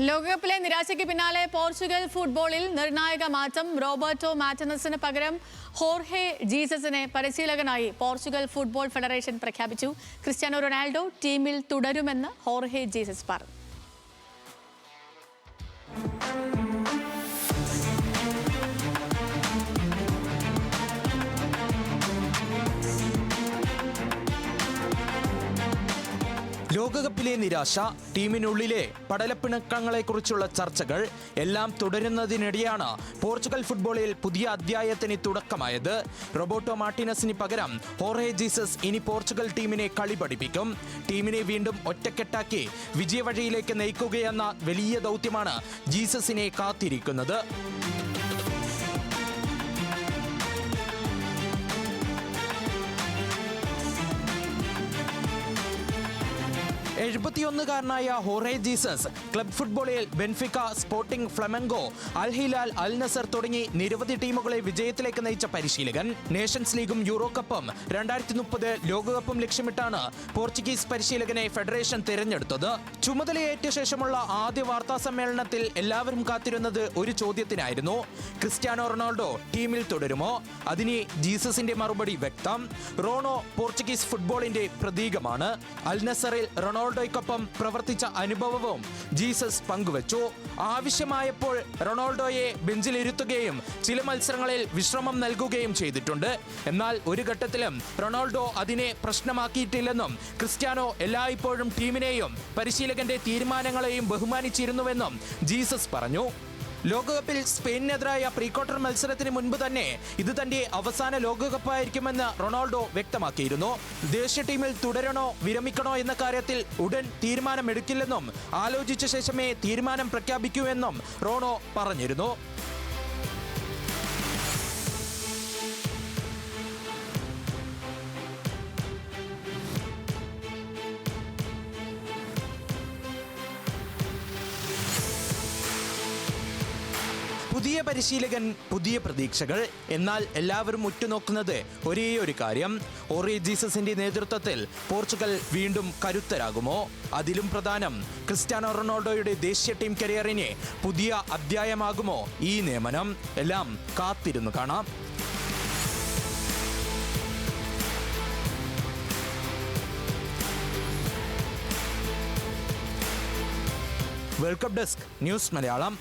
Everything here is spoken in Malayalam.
ലോകകപ്പിലെ നിരാശയ്ക്ക് പിന്നാലെ പോർച്ചുഗൽ ഫുട്ബോളിൽ നിർണായക മാറ്റം. റോബർട്ടോ മാർട്ടിനസിന് പകരം ഹോർഹെ ജീസസിനെ പരിശീലകനായി പോർച്ചുഗൽ ഫുട്ബോൾ ഫെഡറേഷൻ പ്രഖ്യാപിച്ചു. ക്രിസ്ത്യാനോ റൊണാൾഡോ ടീമിൽ തുടരുമെന്ന് ഹോർഹെ ജീസസ് പറഞ്ഞു. ലോകകപ്പിലെ നിരാശ, ടീമിനുള്ളിലെ പടലപ്പിണക്കങ്ങളെക്കുറിച്ചുള്ള ചർച്ചകൾ എല്ലാം തുടരുന്നതിനിടെയാണ് പോർച്ചുഗൽ ഫുട്ബോളിൽ പുതിയ അധ്യായത്തിന് തുടക്കമായത്. റോബർട്ടോ മാർട്ടിനസിന് പകരം ഹോർഹെ ജീസസ് ഇനി പോർച്ചുഗൽ ടീമിനെ കളി പഠിപ്പിക്കും. ടീമിനെ വീണ്ടും ഒറ്റക്കെട്ടാക്കി വിജയവഴിയിലേക്ക് നയിക്കുകയെന്ന വലിയ ദൗത്യമാണ് ജീസസിനെ കാത്തിരിക്കുന്നത്. 71-കാരനായ ഹോർഹെ ജീസസ് ക്ലബ് ഫുട്ബോളിൽ ബെൻഫിക്ക, സ്പോർട്ടിംഗ്, ഫ്ലമെങ്കോ, അൽ ഹിലാൽ, അൽ നസർ തുടങ്ങി നിരവധി ടീമുകളെ വിജയത്തിലേക്ക് നയിച്ച പരിശീലകൻ. നേഷൻസ് ലീഗും യൂറോ കപ്പും 2030 ലോകകപ്പും ലക്ഷ്യമിട്ടാണ് പോർച്ചുഗീസ് പരിശീലകനെ ഫെഡറേഷൻ തിരഞ്ഞെടുത്തത്. ചുമതലയേറ്റ ശേഷമുള്ള ആദ്യ വാർത്താ സമ്മേളനത്തിൽ എല്ലാവരും കാത്തിരുന്നത് ഒരു ചോദ്യത്തിനായിരുന്നു: ക്രിസ്ത്യാനോ റൊണാൾഡോ ടീമിൽ തുടരുമോ? അതിന് ജീസസിന്റെ മറുപടി വ്യക്തം. റോണോ പോർച്ചുഗീസ് ഫുട്ബോളിന്റെ പ്രതീകമാണ്. അൽ നസറിൽ റൊണാൾഡോയ്ക്കൊപ്പം പ്രവർത്തിച്ച അനുഭവവും ജീസസ് പങ്കുവച്ചു. ആവശ്യമായപ്പോൾ റൊണാൾഡോയെ ബെഞ്ചിലിരുത്തുകയും ചില മത്സരങ്ങളിൽ വിശ്രമം നൽകുകയും ചെയ്തിട്ടുണ്ട്. എന്നാൽ ഒരു ഘട്ടത്തിലും റൊണാൾഡോ അതിനെ പ്രശ്നമാക്കിയിട്ടില്ലെന്നും ക്രിസ്ത്യാനോ എല്ലായ്പ്പോഴും ടീമിനെയും പരിശീലകന്റെ തീരുമാനങ്ങളെയും ബഹുമാനിച്ചിരുന്നുവെന്നും ജീസസ് പറഞ്ഞു. ലോകകപ്പിൽ സ്പെയിനിനെതിരായ പ്രീ ക്വാർട്ടർ മത്സരത്തിന് മുൻപ് തന്നെ ഇത് തന്റെ അവസാന ലോകകപ്പായിരിക്കുമെന്ന് റൊണാൾഡോ വ്യക്തമാക്കിയിരുന്നു. ദേശീയ ടീമിൽ തുടരണോ വിരമിക്കണോ എന്ന കാര്യത്തിൽ ഉടൻ തീരുമാനമെടുക്കില്ലെന്നും ആലോചിച്ച ശേഷമേ തീരുമാനം പ്രഖ്യാപിക്കൂ എന്നും റോണോ പറഞ്ഞിരുന്നു. പുതിയ പരിശീലകൻ, പുതിയ പ്രതീക്ഷകൾ. എന്നാൽ എല്ലാവരും ഉറ്റുനോക്കുന്നത് ഒരേ ഒരു കാര്യം: ഹോർഹെ ജീസസിന്റെ നേതൃത്വത്തിൽ പോർച്ചുഗൽ വീണ്ടും കരുത്തരാകുമോ? അതിലും പ്രധാനം, ക്രിസ്ത്യാനോ റൊണാൾഡോയുടെ ദേശീയ ടീം കരിയറിനെ പുതിയ അധ്യായമാകുമോ ഈ നിയമനം? എല്ലാം കാത്തിരുന്നു കാണാം. World cup desk, news Malayalam.